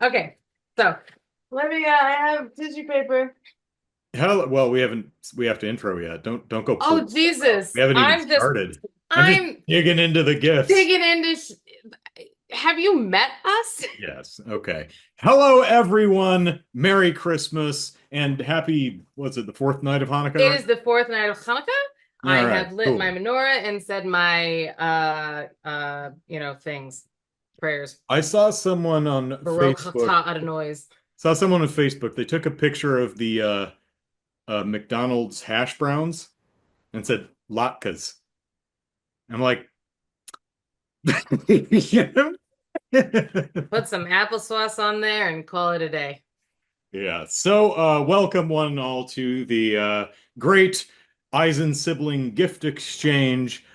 Okay, so let me. I have tissue paper. Hell, well, we have to intro yet. Don't go Oh pull stuff out. We Jesus! haven't even started. I'm just I'm digging into the gifts. digging into. Have you met us? Yes. Okay. Hello, everyone. Merry Christmas and happy, what's it, the fourth night of Hanukkah, It right? is the fourth night of Hanukkah. I All right. have lit my Cool. menorah and said my things, prayers. I saw someone on Baruch Facebook. atah Adonais. Saw someone on Facebook. They took a picture of the McDonald's hash browns and said latkes. I'm like, Put some applesauce on there and call it a day. Yeah. So, welcome one and all to the great Eisen Sibling gift exchange.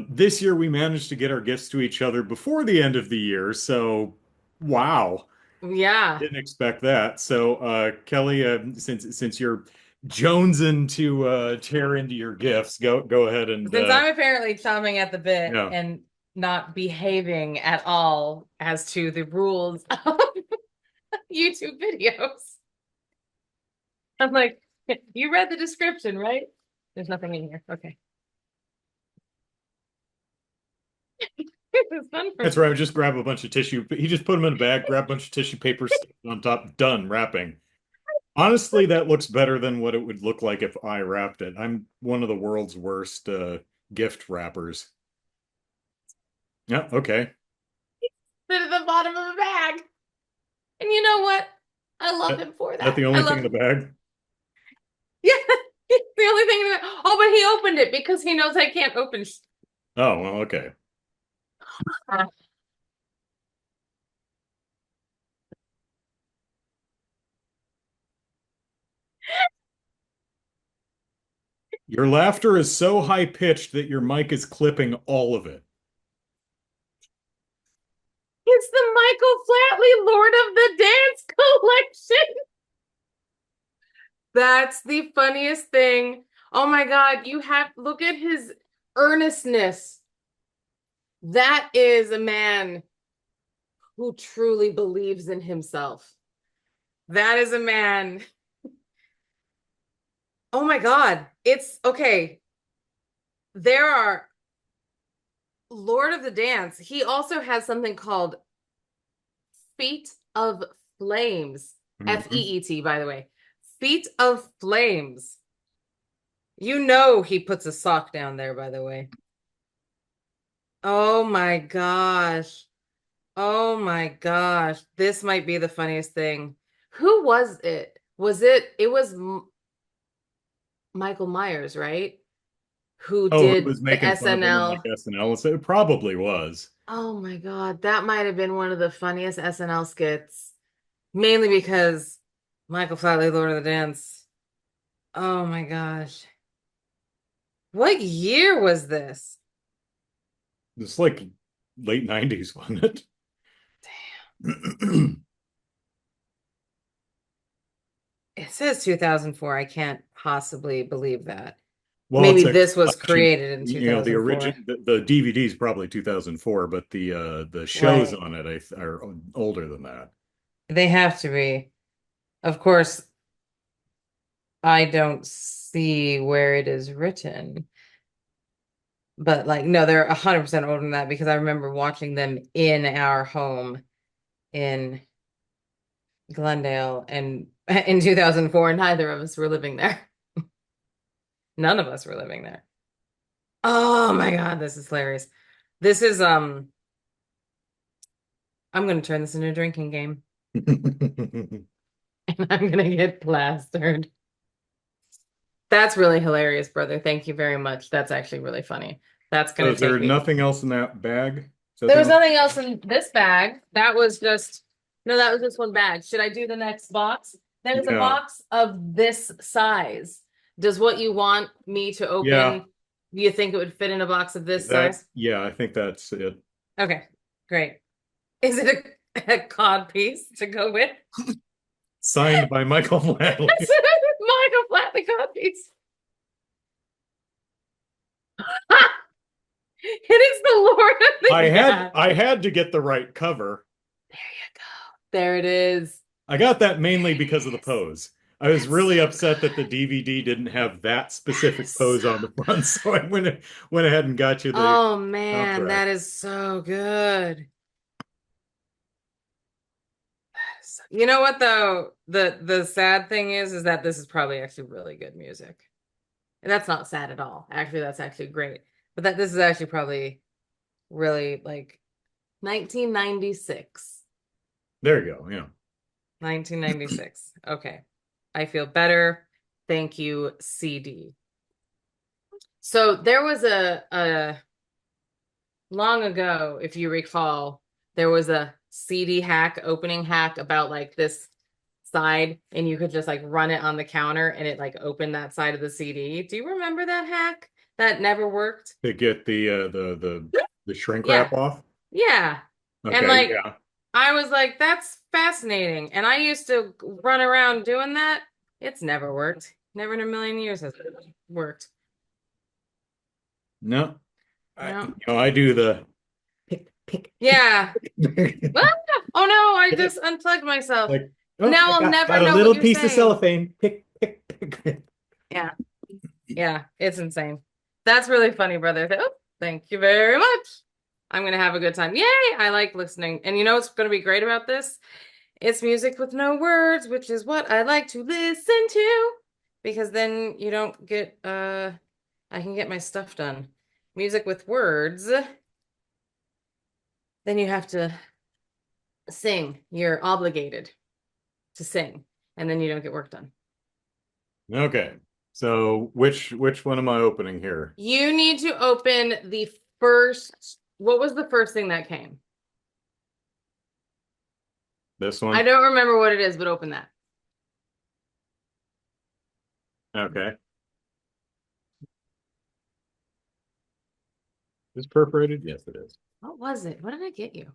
This year we managed to get our gifts to each other before the end of the year. So, wow, Yeah. didn't expect that. So, Kelly, since you're jonesing to tear into your gifts, go ahead and Since I'm apparently chomping at the bit yeah. and not behaving at all as to the rules of YouTube videos, I'm like, you read the description, right? There's nothing in here. Okay. It's fun for That's right. I would just grab a bunch of tissue. He just put them in a bag, grab a bunch of tissue paper, stick it on top, done wrapping. Honestly, that looks better than what it would look like if I wrapped it. I'm one of the world's worst gift wrappers. Yeah, okay. fit at the bottom of a bag. And you know what? I love That, him for that that. the I only thing in love the bag? Yeah, the only thing that, oh, but he opened it because he knows I can't open. Oh, well, okay. Your laughter is so high pitched that your mic is clipping all of it. It's the Michael Flatley Lord of the Dance collection. That's the funniest thing. Oh my God, you have look at his earnestness. That is a man who truly believes in himself. That is a man. Oh my God. It's okay. There are Lord of the Dance. He also has something called Feet of Flames. Mhm. Feet, by the way. Feet of Flames. You know he puts a sock down there, by the way. Oh my gosh. Oh my gosh. This might be the funniest thing. Who was it? It was Michael Myers, right? Who Oh, who did was the making fun of him in like SNL? SNL? It probably was. Oh my God. That might have been one of the funniest SNL skits, mainly because Michael Flatley, Lord of the Dance. Oh my gosh. What year was this? It's like late 90s, wasn't it? It says 2004. I can't possibly believe that. Well, it's Maybe a this was collection. created in The origin, 2004. the DVD is probably 2004, but the shows Right. on it are older than that. They have to be. Of course, I don't see where it is written. But like, no, they're 100% older than that because I remember watching them in our home in Glendale and in 2004, and neither of us were living there. None of us were living there. Oh my God, this is hilarious. This is I'm gonna turn this into a drinking game and I'm gonna get plastered. That's really hilarious, brother. Thank you very much. That's actually really funny. That's So gonna is there take me. nothing else in that bag? Is that There the was only? nothing else in this bag. That was just no, that was just one bag. Should I do the next box? There's a Yeah, box of this size. Does what you want me to yeah. open, do you think it would fit in a box of Is this that? size? Yeah, I think that's it. Okay, great. Is it a cod piece to go with? Signed by Michael Flatley. Michael Flatley cod piece. It is the Lord of the I had Yeah. I had to get the right cover. There you go. There it is. I got that mainly There because of the it is. pose. I was That's really so upset that the good. DVD didn't have that That specific is so pose on the front, so I good. went ahead and got you the Oh man, soundtrack. that is so good. You know what though? The sad thing is that this is probably actually really good music. And that's not sad at all. Actually, that's actually great. But that this is actually probably really like 1996. There you go. Yeah. 1996. Okay. I feel better. Thank you, CD. So there was a long ago, if you recall, there was a CD hack, opening hack about like this side, and you could just like run it on the counter and it like opened that side of the CD. Do you remember that hack? That never worked? To get the shrink Yeah. wrap off. Yeah. And Okay, like yeah. I was like, that's fascinating. And I used to run around doing that. It's never worked. Never in a million years has it worked. No. No. I do the pick, pick, pick. Yeah. Ah! Oh no, I just unplugged myself. Like, oh, Now I I'll got never a know what little you're piece of saying. cellophane. Pick, pick, pick. Yeah. Yeah. It's insane. That's really funny, brother. Oh, thank you very much. I'm gonna have a good time. Yay! I like listening. And you know what's gonna be great about this? It's music with no words, which is what I like to listen to. Because then you don't get I can get my stuff done. Music with words, then you have to sing. You're obligated to sing, and then you don't get work done. Okay. So which one am I opening here? You need to open the first, what was the first thing that came? This I one? don't remember what it is, but open that. Okay. Is perforated? Yes, it is. What was it? What did I get you?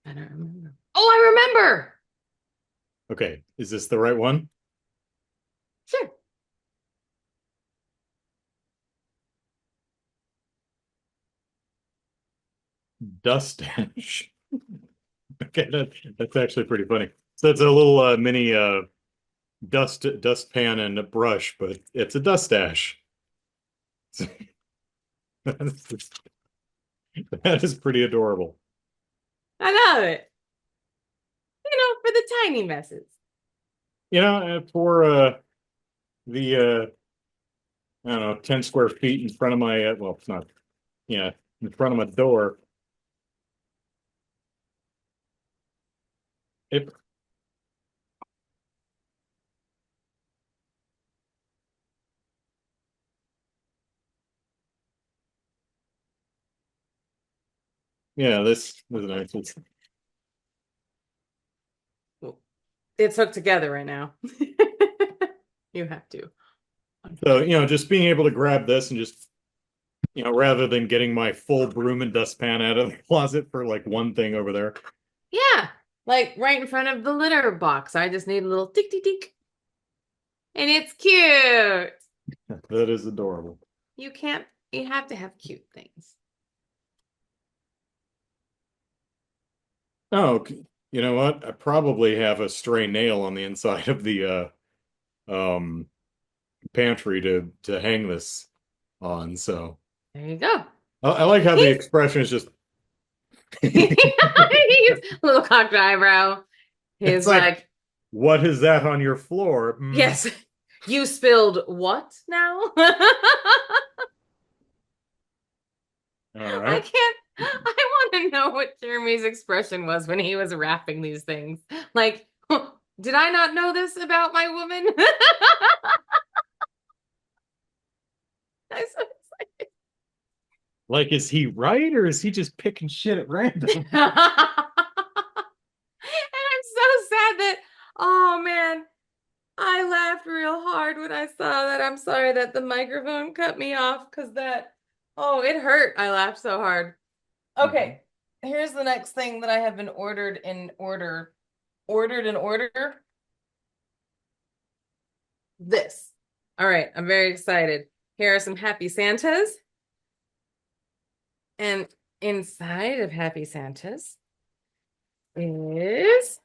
I don't remember. Oh, I remember. Okay. Is this the right one? Sure. Dust dash. Okay, that's actually pretty funny. So it's a little mini dustpan and a brush, but it's a dust dash. That is pretty adorable. I love it. For the tiny messes. For the I don't know, 10 square feet in front of my well, it's not, yeah, in front of my door. It Yeah, this was nice. It's hooked together right now. You have to. So, just being able to grab this and just, rather than getting my full broom and dustpan out of the closet for like one thing over there. Yeah, like right in front of the litter box. I just need a little tick tick tick. And it's cute. That is adorable. You can't, you have to have cute things. Oh, you know what? I probably have a stray nail on the inside of the um pantry to hang this on. So There you go. I like how the expression is just He's little cocked eyebrow. it's He's like, like, what is that on your floor? yes, you spilled what now? All I right. can't. I want to know what Jeremy's expression was when he was wrapping these things. Like, did I not know this about my woman? I so excited. Like, is he right or is he just picking shit at random? And I'm so sad that, oh man, I laughed real hard when I saw that. I'm sorry that the microphone cut me off because oh, it hurt. I laughed so hard. Mhm. Okay, here's the next thing that I have been ordered in order. This. All right, I'm very excited. Here are some Happy Santas. And inside of Happy Santas is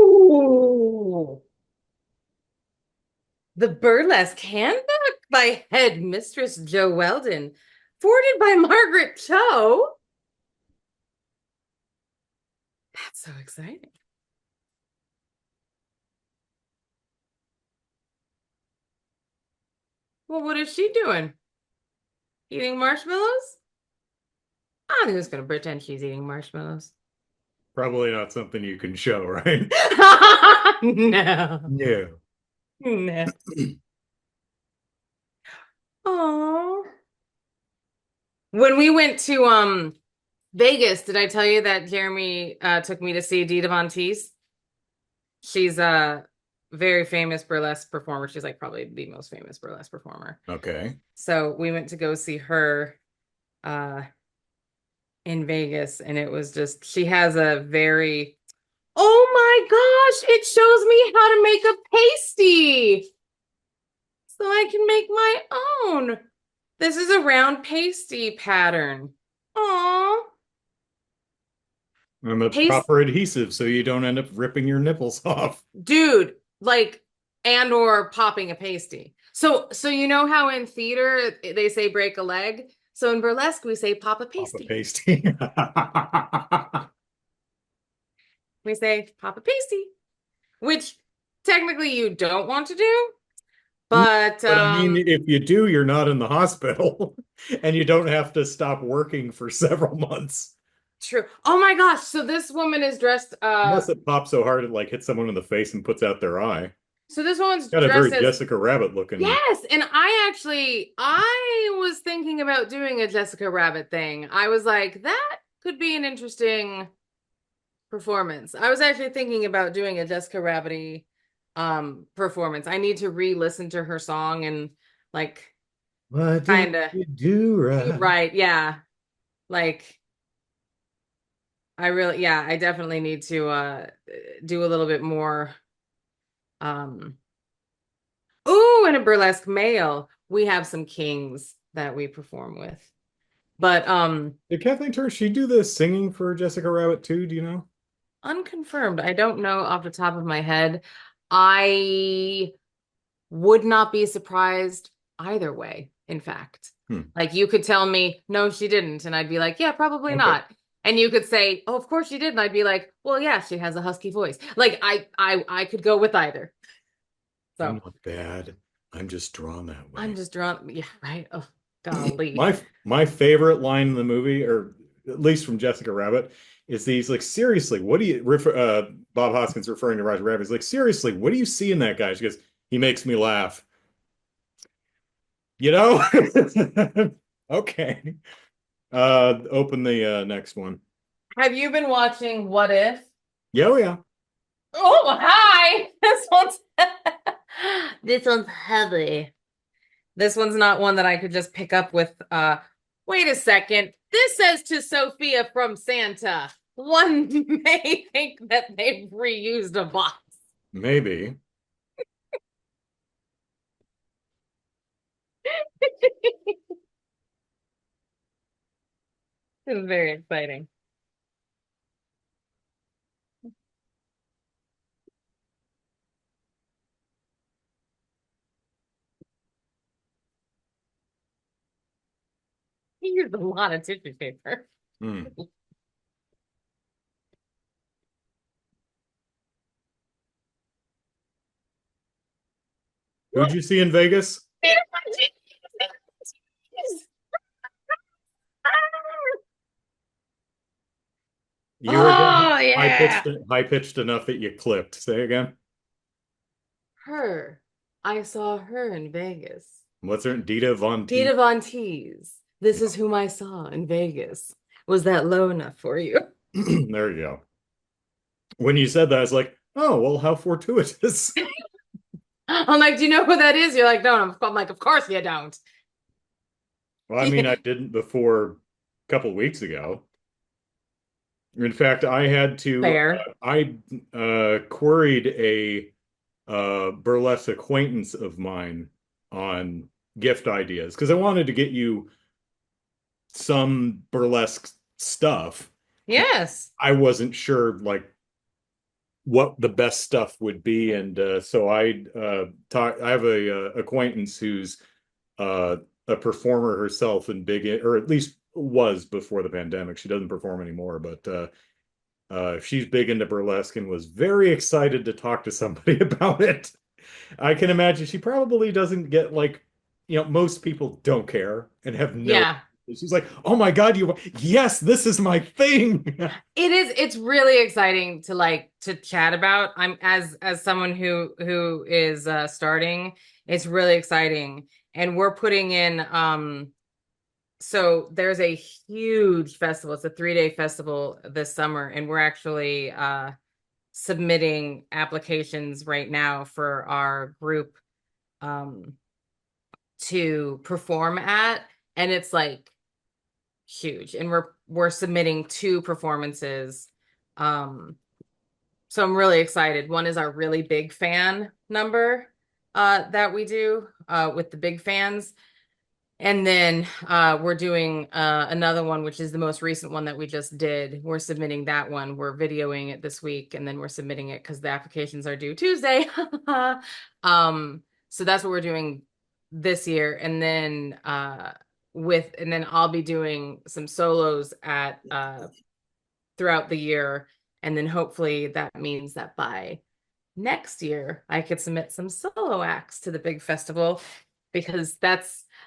Ooh, The Burlesque Handbook by Head Mistress Jo Weldon, forwarded by Margaret Cho. That's so exciting. Well, what is she doing? Eating marshmallows? I'm just gonna pretend she's eating marshmallows. Probably not something you can show, right? No, No. no. Oh. When we went to Vegas, did I tell you that Jeremy took me to see Dita Von Teese? She's a very famous burlesque performer. She's like probably the most famous burlesque performer. Okay. So we went to go see her uh in Vegas, and it was just she has a very oh my gosh, it shows me how to make a pasty so I can make my own. This is a round pasty pattern. Aw. And the Paste, proper adhesive so you don't end up ripping your nipples off. dude, like, and or popping a pasty. So you know how in theater they say break a leg? So in burlesque we say pop a Off a pasty. pasty. We say pop a pasty, which technically you don't want to do, No, but but I mean, if you do, you're not in the hospital and you don't have to stop working for several months. true. Oh my gosh, so this woman is dressed Unless it pops so hard it like hits someone in the face and puts out their eye. so this woman's Got a very dressed as Jessica Rabbit looking. yes, and I was thinking about doing a Jessica Rabbit thing. I was like, that could be an interesting performance. I was actually thinking about doing a Jessica Rabbit performance. I need to re-listen to her song and like What did kind of you do right? right, yeah. Like I definitely need to do a little bit more um ooh, in a burlesque male. We have some kings that we perform with. But Did Kathleen Turner, she do the singing for Jessica Rabbit too? Do you know? unconfirmed. I don't know off the top of my head. I would not be surprised either way, in fact. Hmm. Like you could tell me, no, she didn't, and I'd be like, yeah, probably Okay. not. And you could say, oh, of course she did, and I'd be like, well, yeah, she has a husky voice. Like I could go with either. I'm So not bad. I'm just drawn that I'm way. just drawn, yeah, right. Oh, golly. My favorite line in the movie, or at least from Jessica Rabbit, is these like seriously, what do you refer Bob Hoskins referring to Roger Rabbit? He's like, seriously, what do you see in that guy? She goes, he makes me laugh. You know? Okay. Open the next one. Have you been watching What If? Yeah, oh, yeah. Oh, hi. This one's heavy. This one's not one that I could just pick up with wait a second. This says to Sophia from Santa. One may think that they've reused a box. Maybe. This is very exciting. He used a lot of tissue paper. Hmm. Who'd you see in Vegas? You were again Oh yeah. high pitched enough that you clipped. Say again. Her. I saw her in Vegas. What's her Dita Von T? Dita Von Teese. This is whom I saw in Vegas. Was that low enough for you? There you go. When you said that, I was like, oh, well, how fortuitous. I'm like, do you know who that is? You're like, no. I'm like, of course you don't. Well, I mean, I didn't before a couple of weeks ago. In fact, I had to, Fair. I queried a burlesque acquaintance of mine on gift ideas because I wanted to get you some burlesque stuff. Yes. I wasn't sure like what the best stuff would be, and so I talk. I have a acquaintance who's uh, a performer herself and big, or at least was before the pandemic. She doesn't perform anymore, but she's big into burlesque and was very excited to talk to somebody about it. I can imagine she probably doesn't get like, most people don't care and have no. Yeah. She's like, oh my God, yes, this is my thing. It's really exciting to like to chat about. I'm as someone who is starting, it's really exciting. And we're putting in so there's a huge festival. It's a 3-day festival this summer, and we're actually submitting applications right now for our group um to perform at, and it's like huge. And we're submitting 2 performances. Um so I'm really excited. One is our really big fan number that we do with the big fans. And then we're doing another one, which is the most recent one that we just did. We're submitting that one. We're videoing it this week, and then we're submitting it because the applications are due Tuesday. So that's what we're doing this year. And then and then I'll be doing some solos at throughout the year. And then hopefully that means that by next year I could submit some solo acts to the big festival, because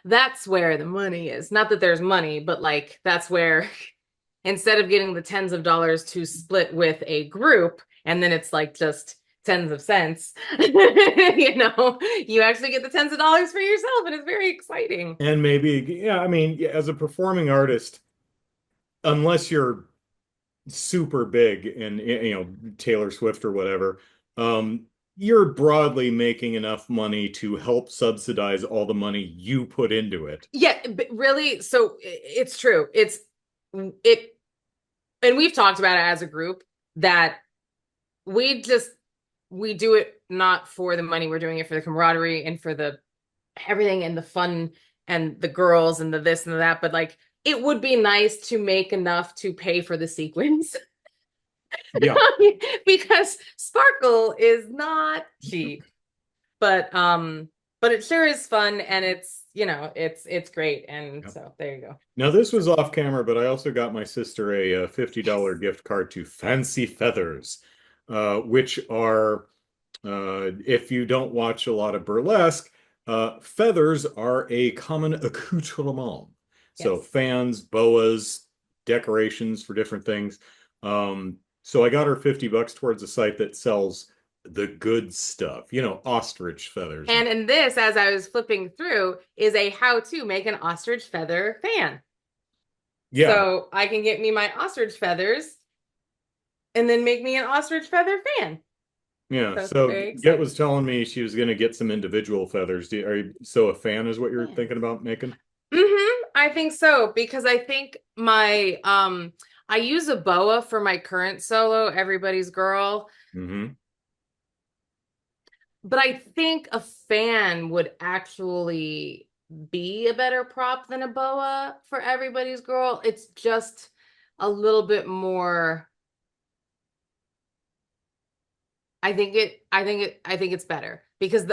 that's where the money is. Not that there's money, but like that's where instead of getting the tens of dollars to split with a group and then it's like just tens of cents, you actually get the tens of dollars for yourself, and it's very exciting. And maybe, yeah, I mean, yeah, as a performing artist, unless you're super big and Taylor Swift or whatever, you're broadly making enough money to help subsidize all the money you put into it. Yeah, but really, so it's true. It and we've talked about it as a group that we just we do it not for the money. We're doing it for the camaraderie and for the everything and the fun and the girls and the this and the that. But like, it would be nice to make enough to pay for the sequins. Yeah. Because sparkle is not cheap. But but it sure is fun, and it's great. And Yep. so there you go. Now, this was off camera, but I also got my sister a $50 gift card to Fancy Feathers, which are, if you don't watch a lot of burlesque, feathers are a common accoutrement. So Yes. fans, boas, decorations for different things. So I got her $50 towards a site that sells the good stuff, ostrich feathers. And in this, as I was flipping through, is a how to make an ostrich feather fan. Yeah, So I can get me my ostrich feathers and then make me an ostrich feather fan. yeah. So it's So very Get was exciting. telling me she was going to get some individual feathers. So a fan is what you're Fan. thinking about making? I think so, because I think my I use a boa for my current solo, Everybody's Girl, Hmm. but I think a fan would actually be a better prop than a boa for Everybody's Girl. It's just a little bit more. I think it's better because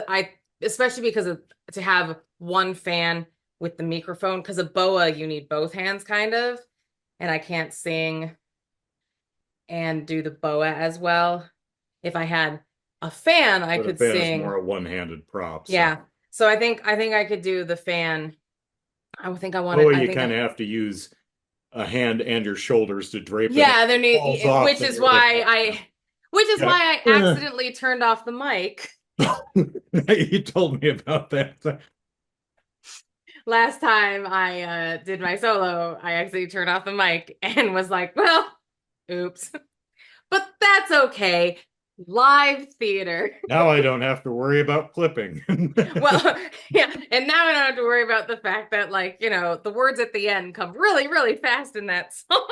especially because of to have one fan with the microphone, because a boa you need both hands kind of, and I can't sing and do the boa as well. If I had a fan, I But a could fan is more sing. a one-handed prop. So, Yeah. So I think I could do the fan. I would think I want oh, it. I you think kind I of have to use a hand and your shoulders to drape it. If yeah, there it falls need off, then you're like, oh, yeah. which is Yeah. why I accidentally turned off the mic You told me about that. last time I did my solo. I actually turned off the mic and was like, well, oops. But that's okay. Live theater. Now I don't have to worry about clipping. Well, yeah, and now I don't have to worry about the fact that, like, the words at the end come really, really fast in that song.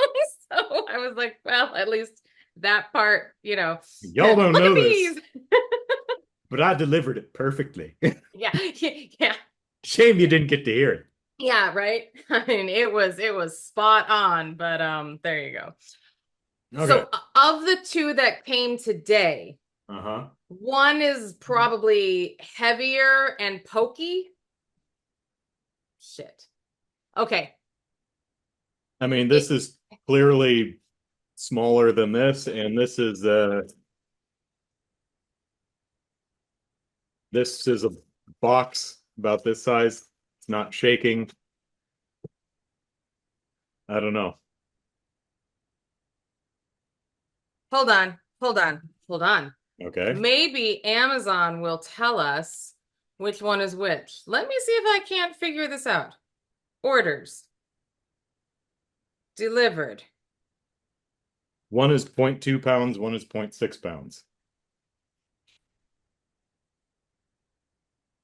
So I was like, well, at least that part, Y'all look don't at know this, these. but I delivered it perfectly. Yeah, yeah. Shame you didn't get to hear it. Yeah, right. I mean, it was spot on, but there you go. Okay. So of the two that came today, Uh-huh. one is probably heavier and pokey. Shit. Okay. I mean, this It, is clearly smaller than this, and this is a box about this size. It's not shaking. I don't know. hold on, hold on, hold on. Okay. Maybe Amazon will tell us which one is which. Let me see if I can't figure this out. Orders delivered, One is 0.2 pounds, one is 0.6 pounds.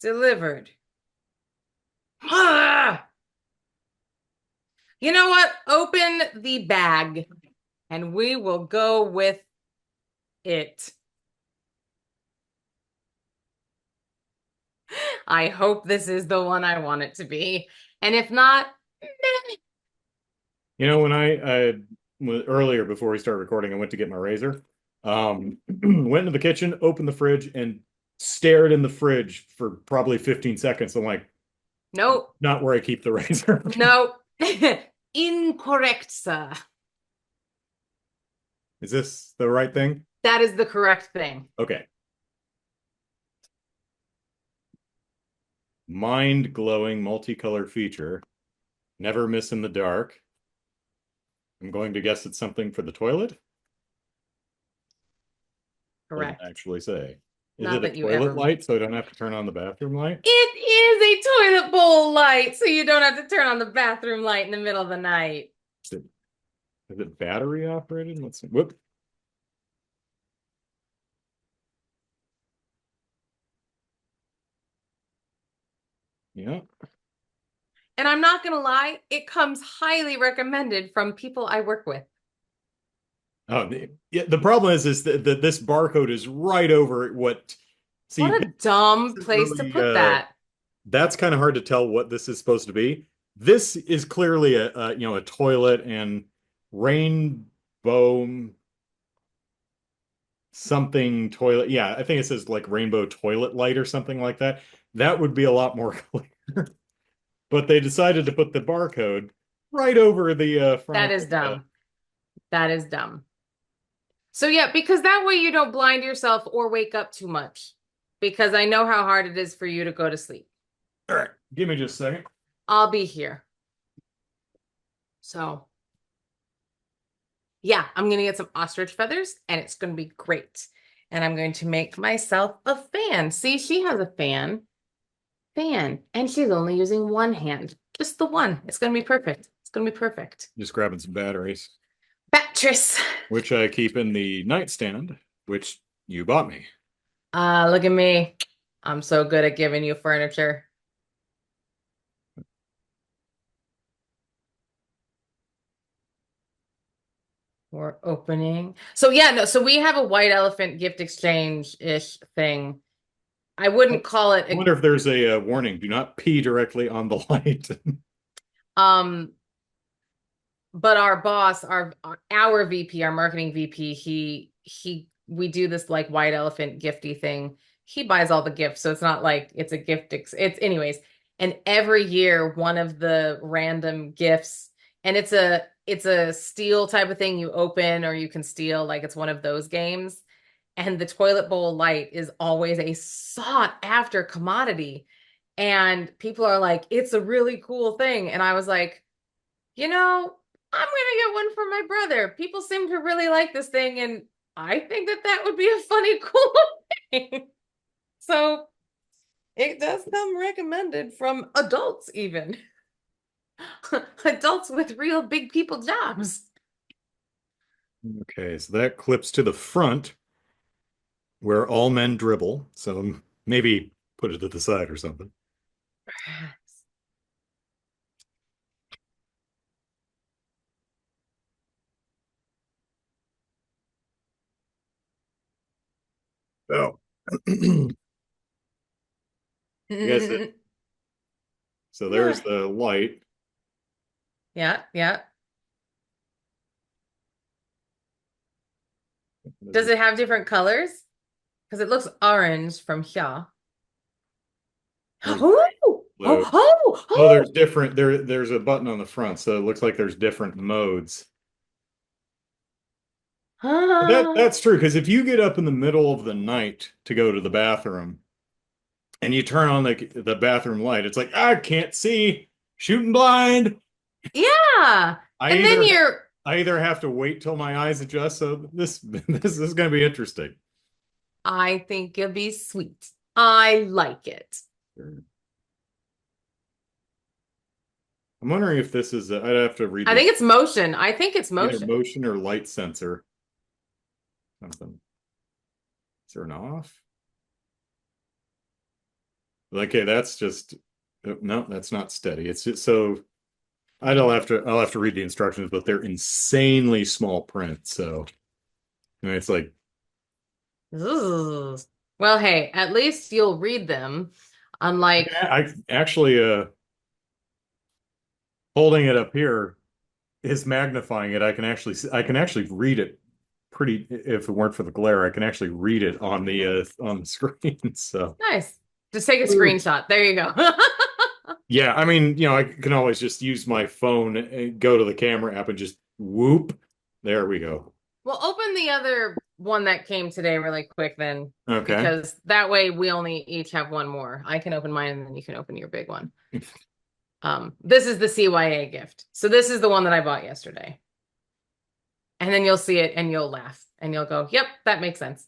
delivered. Ah! You know what? Open the bag and we will go with it. I hope this is the one I want it to be. And if not, You know, when earlier before we started recording, I went to get my razor. Went into the kitchen, opened the fridge, and stared in the fridge for probably 15 seconds. I'm like, nope, not where I keep the razor. nope. Incorrect, sir. Is this the right thing? That is the correct thing. Okay. Mind glowing multicolor feature. Never miss in the dark. I'm going to guess it's something for the toilet. Doesn't Correct. actually say. Is Not it a that you toilet ever. light so I don't have to turn on the bathroom light? It is a toilet bowl light, so you don't have to turn on the bathroom light in the middle of the night. Is it, is it battery operated? Let's see. Whoop. Yeah. And I'm not going to lie, it comes highly recommended from people I work with. Oh, yeah. The problem is that this barcode is right over what. See, What this a dumb isn't place to really. put that. That's kind of hard to tell what this is supposed to be. This is clearly a toilet and rainbow something toilet. Yeah, I think it says like rainbow toilet light or something like that. That would be a lot more clear. But they decided to put the barcode right over the front That of is dumb. That is dumb. So yeah, because that way you don't blind yourself or wake up too much. Because I know how hard it is for you to go to sleep. All right, give me just a second. I'll be here. So yeah, I'm gonna get some ostrich feathers and it's gonna be great. And I'm going to make myself a fan. See, she has a fan, and she's only using one hand, just the one. It's gonna be perfect. It's gonna be perfect. Just grabbing some batteries, Battress. which I keep in the nightstand, which you bought me. Look at me. I'm so good at giving you furniture. We're opening. So yeah, no, so we have a white elephant gift exchange-ish thing. I I wouldn't call it wonder if there's a warning. Do not pee directly on the light. but our boss, our VP, our marketing VP, he we do this like white elephant gifty thing. He buys all the gifts, so it's not like it's a it's anyways. And every year, one of the random gifts, and it's a steal type of thing you open or you can steal, like it's one of those games. And the toilet bowl light is always a sought after commodity. And people are like, it's a really cool thing. And I was like, I'm gonna get one for my brother. People seem to really like this thing, and I think that that would be a funny, cool thing. So it does come recommended from adults, even adults with real big people jobs. Okay, so that clips to the front where all men dribble. So maybe put it to the side or something. Oh, I guess So there's No. the light. Yeah, yeah. What is Does it? it have different colors? Because it looks orange from here. There's Oh, oh, blue. oh, Oh, there's oh. different there's a button on the front, so it looks like there's different modes. Ah, That's true, because if you get up in the middle of the night to go to the bathroom and you turn on the bathroom light, it's like, I can't see, shooting blind. yeah. I And then either you're, I either have to wait till my eyes adjust, so this is going to be interesting. I think you'll be sweet. I like it. I'm wondering if this is I'd have to read I this, think it's motion. I think it's either motion. motion or light sensor something. Is there an off? Okay, that's just no, that's not steady. It's just so I'll have to read the instructions, but they're insanely small print. So it's like Ooh. Well, hey, at least you'll read them. Unlike, I actually holding it up here is magnifying it. I can actually read it pretty if it weren't for the glare, I can actually read it on the screen. So nice. Just take a Ooh. screenshot. There you go. Yeah, I mean, I can always just use my phone and go to the camera app and just whoop. There we go. Well, open the other one that came today really quick then, Okay. because that way we only each have one more. I can open mine and then you can open your big one. This is the CYA gift. So this is the one that I bought yesterday. And then you'll see it and you'll laugh and you'll go, "Yep, that makes sense."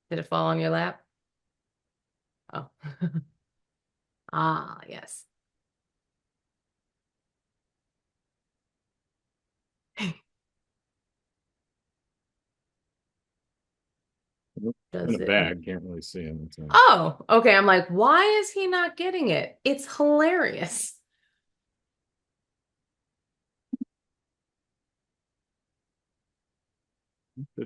Did it fall on your lap? Oh. Ah, yes. In Does a it? bag, can't really see him. Oh, okay. I'm like, why is he not getting it? It's hilarious. I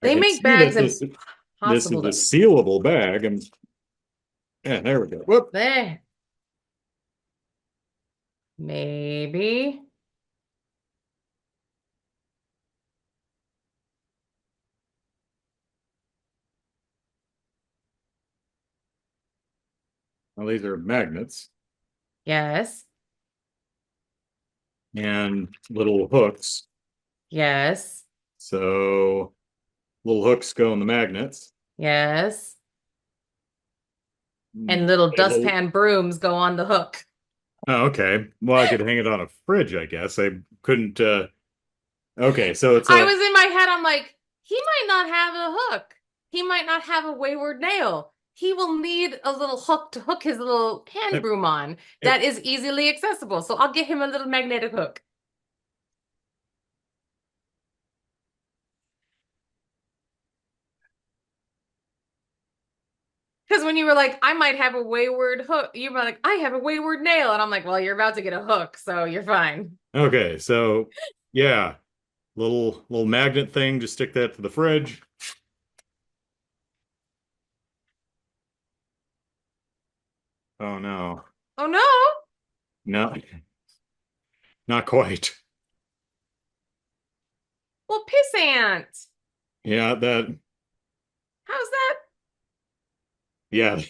They can make see bags that this impossible is a to sealable bag, and yeah, there we go. Whoop. there. Maybe. Well, these are magnets Yes. and little hooks. Yes. So little hooks go in the magnets. Yes. And Mm, little a little, dustpan brooms go on the hook. oh, okay. Well, I could hang it on a fridge, I guess. I couldn't. Okay, so it's I a. was in my head, I'm like, he might not have a hook. He might not have a wayward nail. He will need a little hook to hook his little hand It, broom on that is easily accessible. So I'll get him a little magnetic hook. Because when you were like, I might have a wayward hook, you were like, I have a wayward nail. And I'm like, well, you're about to get a hook, so you're fine. okay, so yeah, little magnet thing. Just stick that to the fridge. Oh no, Oh no. no, not quite. Well, pissant. Yeah, that. How's that? Yeah,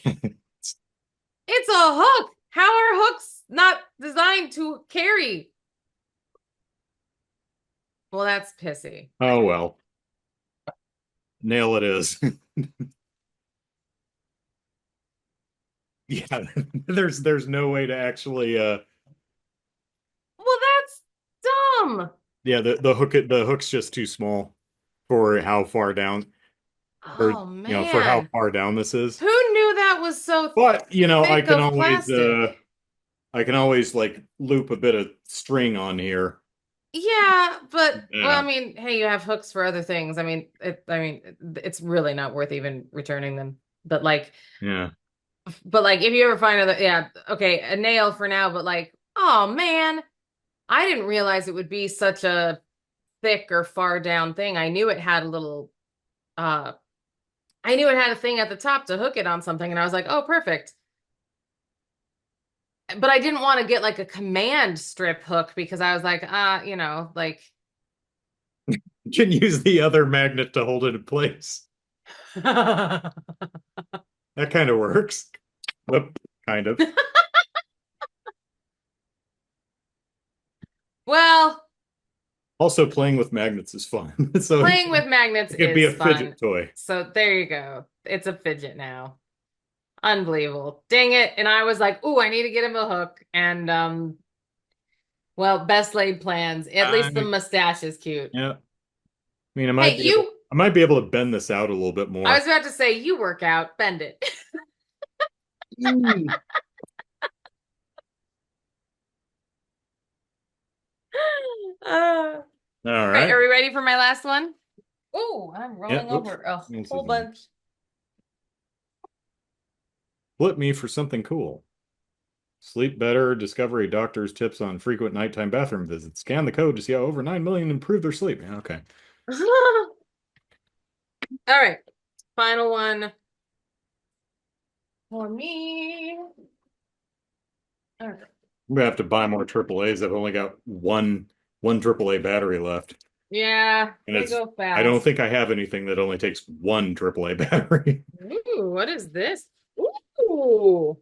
It's a hook. How are hooks not designed to carry? Well, that's pissy. oh well, nail it is. Yeah, there's no way to actually Well, that's dumb. yeah, the hook's just too small for how far down or Oh for how man. far down this is. Who knew that was so But thick of plastic? I can always like loop a bit of string on here. Yeah, but well, I Yeah. mean, hey, you have hooks for other things. I mean, it's really not worth even returning them. But like Yeah. But like, if you ever find another, yeah, okay, a nail for now. But like, oh man, I didn't realize it would be such a thick or far down thing. I knew it had a little, uh, I knew it had a thing at the top to hook it on something, and I was like, oh, perfect. But I didn't want to get like a command strip hook because I was like, like. You can use the other magnet to hold it in place. That kind of works. Whoop, kind of. Well, Also, playing with magnets is fun. So playing with magnets it could be a is fidget fun. toy. So there you go. It's a fidget now. Unbelievable. Dang it. And I was like, "Ooh, I need to get him a hook." And well, best laid plans. At least the I, mustache is cute. yeah. I mean, Hey, I might be able to bend this out a little bit I more. was about to say you work out, bend it. Mm. All All right, right. are we ready for my last one? Oh, I'm Yeah. rolling Oops. over a This whole is on. bunch. Flip me for something cool. Sleep better. Discover a doctor's tips on frequent nighttime bathroom visits. Scan the code to see how over 9 million improve their sleep. Yeah, okay. All right, final one for me. All right. I'm gonna have to buy more AAAs. I've only got one AAA battery left. Yeah, And they it's go I don't fast. think I have anything that only takes one AAA battery. Ooh, what is this? Ooh,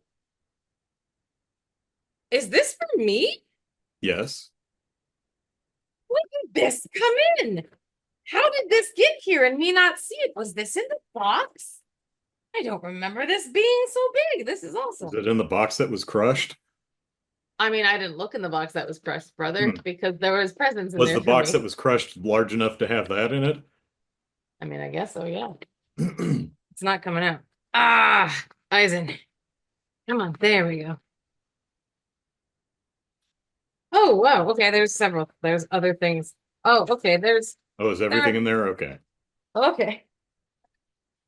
is this for me? Yes. When did this come in? How did this get here and me not see it? Was this in the box? I don't remember this being so big. This is Is awesome. it in the box that was crushed? I mean, I didn't look in the box that was crushed, brother, Hmm. because there was presents in Was there the for box that me. was crushed large enough to have that in it? I mean, I guess so, yeah. It's not coming out. Ah, Eisen. Come on, there we go. Oh, wow. Okay, there's several. There's other things. Oh, okay. Oh, is There everything are, in there? Okay. okay.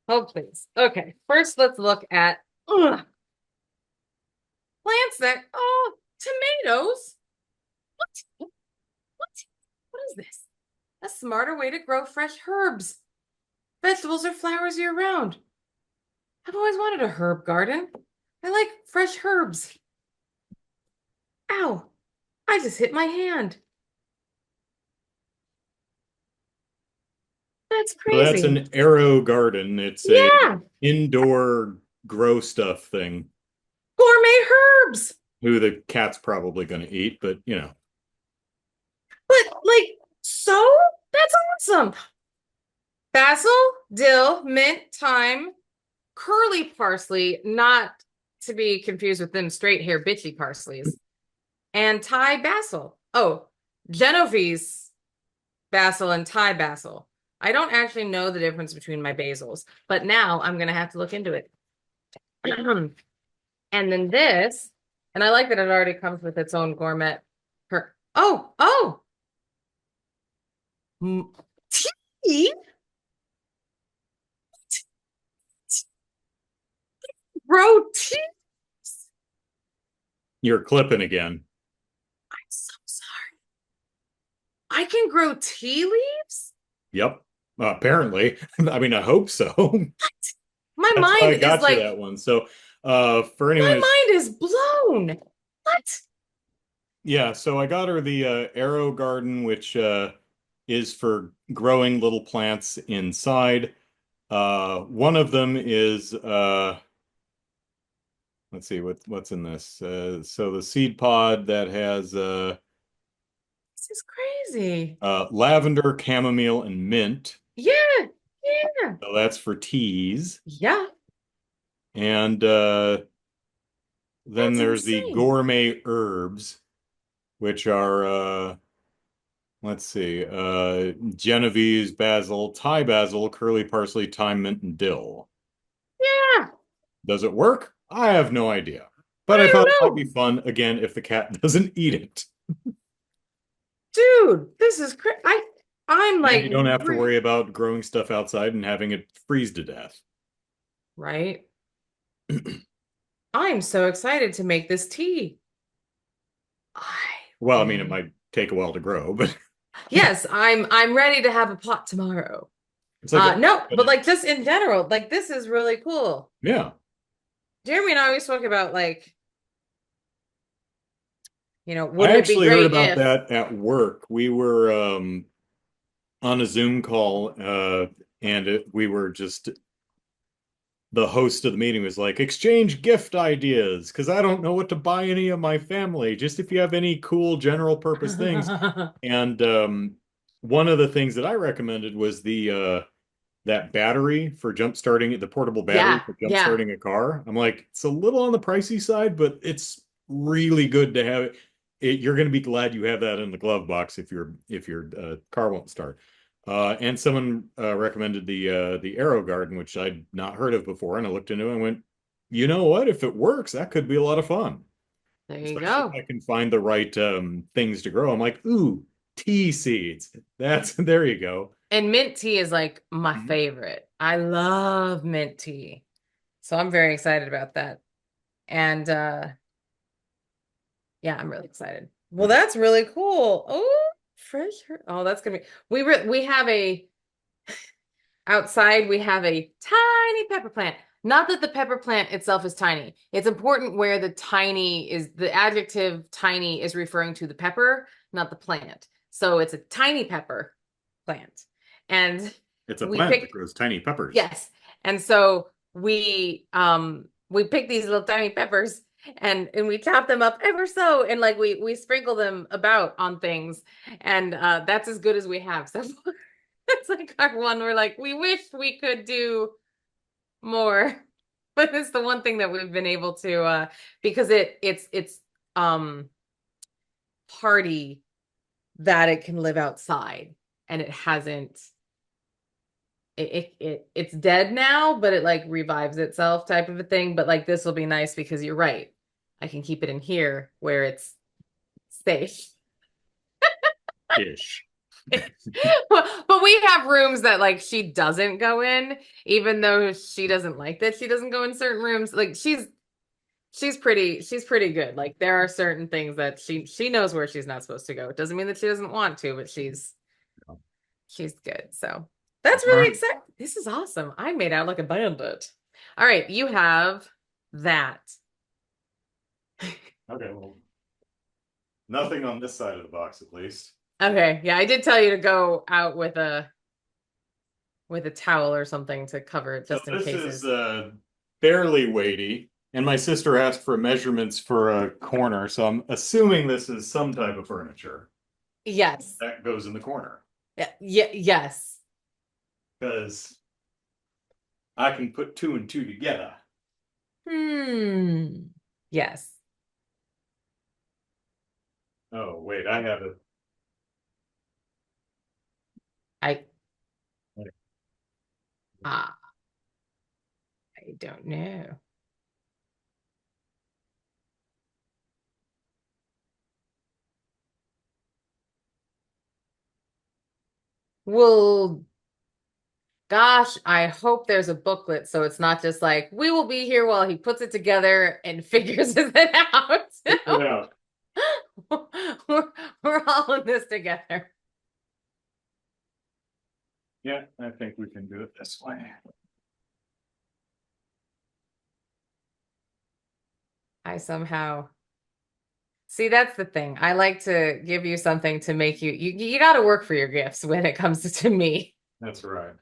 Oh, please. Okay. First, let's look at plants that, oh, tomatoes. What? What? What is this? A smarter way to grow fresh herbs. Vegetables or flowers year round. I've always wanted a herb garden. I like fresh herbs. Ow, I just hit my hand. That's So that's crazy. an Arrow Garden. It's a Yeah, indoor grow stuff thing. gourmet herbs. Who the cat's probably going to eat, but But like, so that's awesome. Basil, dill, mint, thyme, curly parsley, not to be confused with them straight hair bitchy parsleys, and Thai basil. Oh, Genovese basil and Thai basil. I don't actually know the difference between my basils, but now I'm gonna have to look into it. And then this, and I like that it already comes with its own gourmet. Oh, tea, grow tea. you're clipping again. I'm so sorry. I can grow tea leaves? Yep. Apparently. I mean, I hope so. My That's why mind I is got you like, that one. So, for anyone my who's, mind is blown. What? yeah, so I got her the Arrow Garden, which is for growing little plants inside. One of them is let's see what's in this. So the seed pod that has This is crazy. lavender, chamomile, and mint. Yeah, yeah, So that's for teas. yeah. And then That's there's the insane. gourmet herbs, which are let's see, Genovese basil, Thai basil, curly parsley, thyme, mint, and dill. Yeah, Does it work? I have no idea. But I I thought it might don't be know. fun again if the cat doesn't eat it. Dude, this is crazy. I'm And like, you don't have to worry about growing stuff outside and having it freeze to death. right? I'm so excited to make this tea. I Well, I mean, it am. might take a while to grow, but Yes, I'm ready to have a pot tomorrow. it's like No, but like just in general, like this is really cool. yeah. Jeremy and I always talk about like, I wouldn't it be actually heard great about if that at work. We were on a Zoom call, and we were just the host of the meeting was like, exchange gift ideas because I don't know what to buy any of my family. Just if you have any cool general purpose things. And one of the things that I recommended was the that battery for jump starting the portable battery Yeah, for jump yeah. starting a car. I'm like, it's a little on the pricey side, but it's really good to have it. You're going to be glad you have that in the glove box if your car won't start. And someone recommended the Aero Garden, which I'd not heard of before, and I looked into it and went, you know what? If it works, that could be a lot of fun, There you especially if go. I can find the right things to grow. I'm like, ooh, tea seeds. That's there you go. And mint tea is like my Mhm. favorite. I love mint tea. So I'm very excited about that. And yeah, I'm really excited. Well, that's really cool. Oh, fresh. Oh, that's gonna be we have a outside, we have a tiny pepper plant. Not that the pepper plant itself is tiny. It's important where the adjective tiny is referring to the pepper, not the plant. So it's a tiny pepper plant. And It's a we plant that picked, grows tiny peppers. yes. And so we pick these little tiny peppers and we chop them up ever so and like we sprinkle them about on things and that's as good as we have. So it's like our one we're like we wish we could do more. But it's the one thing that we've been able to because it's um hardy that it can live outside and it hasn't it's dead now, but it like revives itself type of a thing. But like this will be nice because you're right. I can keep it in here where it's safe. Ish. But we have rooms that like she doesn't go in, even though she doesn't like that she doesn't go in certain rooms. Like she's pretty good. Like there are certain things that she knows where she's not supposed to go. It doesn't mean that she doesn't want to, but she's good. So that's All really right. exciting. This is awesome. I made out like a bandit. All right, you have that. Okay, well, nothing on this side of the box at least. Okay, yeah, I did tell you to go out with a towel or something to cover it So just in this is cases. fairly weighty, and my sister asked for measurements for a corner, so I'm assuming this is some type of furniture Yes. that goes in the corner Yeah, yeah, yes. because I can put two and two together. Hmm. Yes. Oh, wait, I have it. I ah, I don't know. Well, gosh, I hope there's a booklet so it's not just like we will be here while he puts it together and figures it Figure it out. out. We're, we're all in this together. Yeah, I think we can do it this way. I somehow see that's the thing. I like to give you something to make you got to work for your gifts when it comes to me. That's right.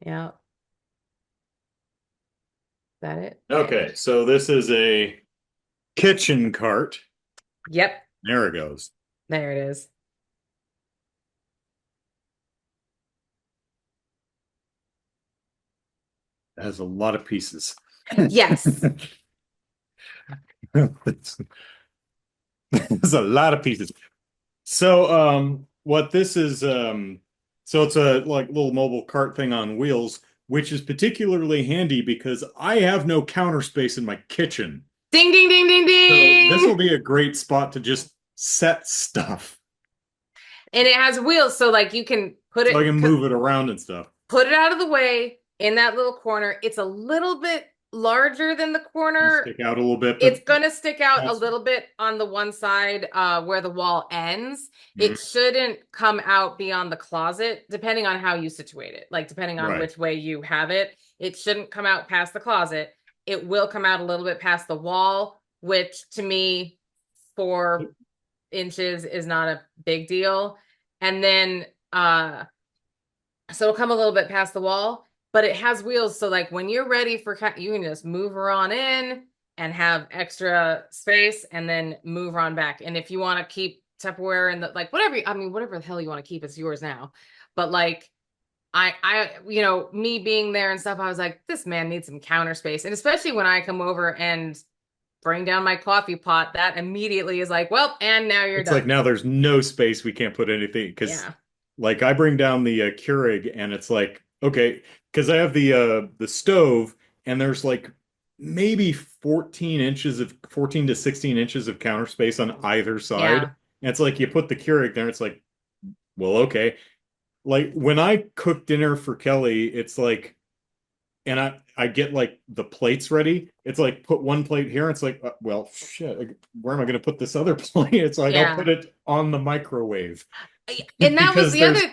Yeah, is that it? Okay. Okay, so this is a kitchen cart. Yep, There it goes. there it is. It has a lot of pieces. Yes. It's There's a lot of pieces. So, what this is, so it's a like little mobile cart thing on wheels, which is particularly handy because I have no counter space in my kitchen. Ding ding ding ding So this will ding. be a great spot to just set stuff. And it has wheels so like you can So I can move it around and stuff. put it out of the way, in that little corner. It's a little bit larger than the You corner. stick out a little bit, It's but gonna stick out a that's little bit on the one side where the wall ends. mm, It shouldn't come out beyond the closet, depending on how you situate it. Like depending on right. which way you have it, it shouldn't come out past the closet. It will come out a little bit past the wall, which to me, 4 inches is not a big deal. And then so it'll come a little bit past the wall, but it has wheels. So like when you're ready for you can just move her on in and have extra space and then move her on back. And if you want to keep Tupperware and the like whatever, I mean, whatever the hell you want to keep, it's yours now. But like me being there and stuff, I was like, this man needs some counter space. And especially when I come over and bring down my coffee pot, that immediately is like, well, and now you're It's like done. now there's no space we can't put anything because Yeah. like I bring down the Keurig and it's like okay because I have the stove and there's like maybe 14 to 16 inches of counter space on either side. Yeah. And it's like you put the Keurig there, it's like, well, okay. Like when I cook dinner for Kelly, it's like and I get like the plates ready. It's like put one plate here. It's like, well, shit, where am I going to put this other plate? It's like I'll put Yeah. it on the microwave And that was because the other, there's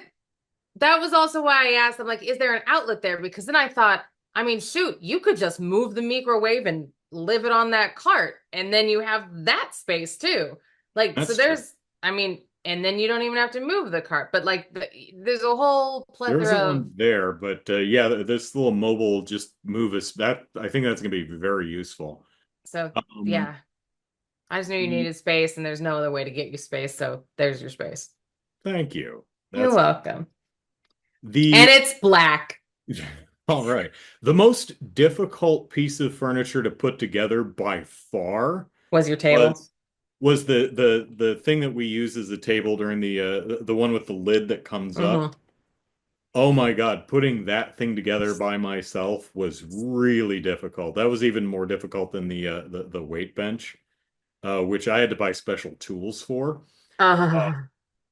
that was also why I asked, I'm like, is there an outlet there? Because then I thought, I mean, shoot, you could just move the microwave and live it on that cart. And then you have that space too. Like, so that's true. there's, I mean, and then you don't even have to move the cart. But like, there's a whole There plethora isn't of, one there, but yeah, this little mobile just move us. That I think that's going to be very useful. so Um, yeah, I just knew you the needed space and there's no other way to get you space. So there's your space. thank you. You're That's welcome. And the it's black. all right. The most difficult piece of furniture to put together by far Was your table. was was the thing that we use as a table during the one with the lid that comes up. Hmm. Oh my God, putting that thing together by myself was really difficult. That was even more difficult than the weight bench, which I had to buy special tools for. Uh,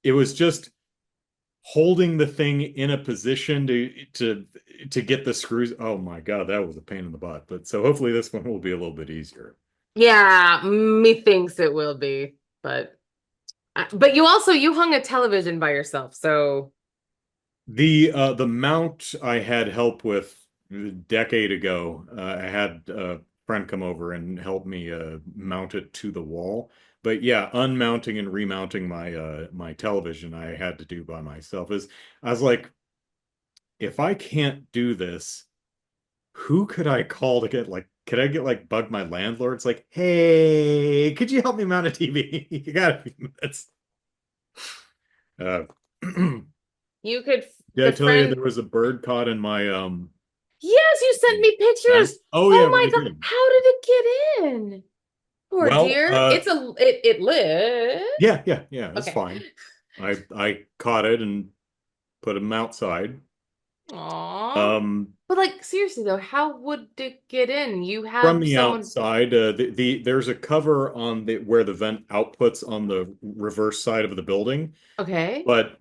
It was just holding the thing in a position to get the screws. Oh my God, that was a pain in the butt. But so hopefully this one will be a little bit easier. yeah, methinks it will be, but you also you hung a television by yourself, so The mount I had help with a decade ago. I had a friend come over and help me mount it to the wall. But yeah, unmounting and remounting my television I had to do by myself. Is I was like, if I can't do this, who could I call to get like could I get like bug my landlord? It's like, hey, could you help me mount a TV? You got a few minutes. Uh, you could did I the tell you friend. there was a bird caught in my Yes, you sent me fence? pictures. Oh yeah, Oh I my God, did. how did it get in? Poor Well, dear. It lived. yeah, it's Okay. fine. I caught it and put him outside. Aw. Um, But like seriously though, how would it get in? You from have the someone. outside, there's a cover on the where the vent outputs on the reverse side of the building, Okay. but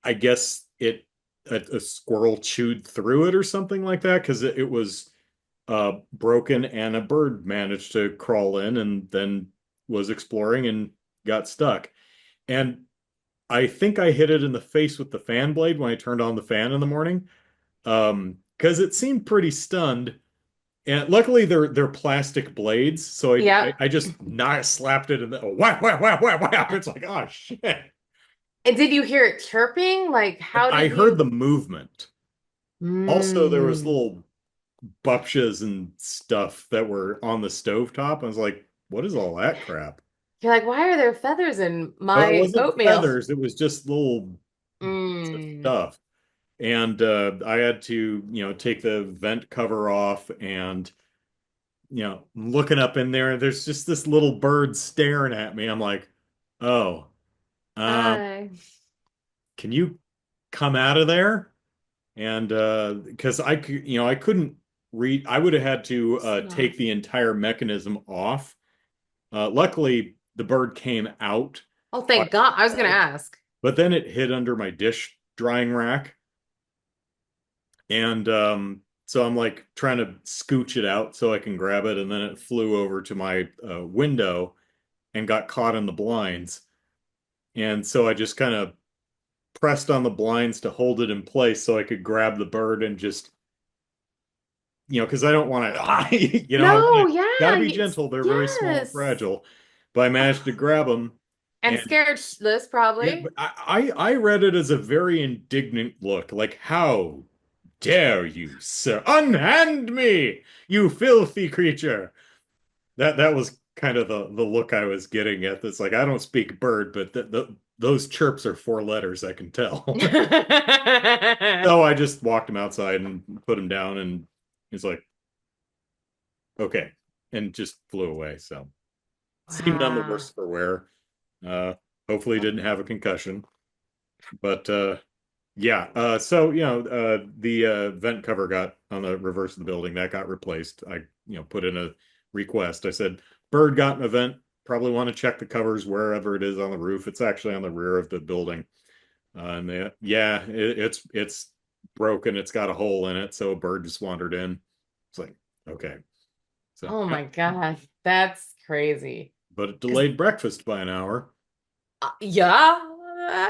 I guess a squirrel chewed through it or something like that because it was broken and a bird managed to crawl in and then was exploring and got stuck. And I think I hit it in the face with the fan blade when I turned on the fan in the morning. Because it seemed pretty stunned. And luckily they're plastic blades, so Yep. I just slapped it and then whap whap whap whap whap. It's like, oh shit. And did you hear it chirping? Like how I did heard the you movement. Also, there was mm. little bupshas and stuff that were on the stovetop. I was like, what is all that crap? You're like, why are there feathers in Oh, it my wasn't oatmeal? feathers, it was just little bits of Mm. stuff. And I had to, take the vent cover off and, looking up in there, there's just this little bird staring at me. I'm like, oh, um, Hi. can you come out of there? And because I could, I couldn't read, I would have had to Snuff. take the entire mechanism off. Luckily, the bird came out Oh, by thank God. I was gonna itself, ask. but then it hid under my dish drying rack. And So I'm like trying to scooch it out so I can grab it, and then it flew over to my window and got caught in the blinds. And so I just kind of pressed on the blinds to hold it in place so I could grab the bird and just, because I don't want to, I want No, to, got yeah, to be gentle. They're very small and yes. fragile. But I managed to grab them. And And scared shitless, yeah, probably. but I read it as a very indignant look, like, how dare you, sir? Unhand me, you filthy creature. That was kind of the look I was getting at. That's like, I don't speak bird, but those chirps are 4 letters, I can tell. So I just walked him outside and put him down, and he's like, okay, and just flew away. So seemed none the Wow. worse for wear. Uh, Hopefully he didn't have a concussion. But yeah, so the vent cover got on the reverse of the building that got replaced. I put in a request. I said, bird got an event. Probably want to check the covers wherever it is on the roof. It's actually on the rear of the building. And yeah, it's broken. It's got a hole in it, so a bird just wandered in. It's like, okay. So, Oh yeah. my God, that's crazy. But it 'Cause, delayed breakfast by an hour. yeah,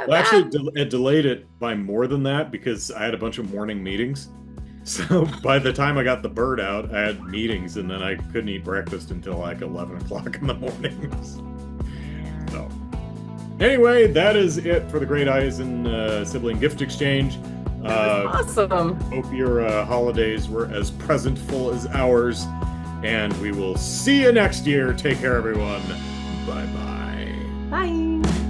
Well, actually, that, it delayed it by more than that because I had a bunch of morning meetings. So by the time I got the bird out, I had meetings, and then I couldn't eat breakfast until like 11 o'clock in the mornings. So anyway, that is it for the Great Eisen Sibling Gift Exchange. that was awesome. Hope your holidays were as presentful as ours, and we will see you next year. Take care, everyone. Bye bye. Bye.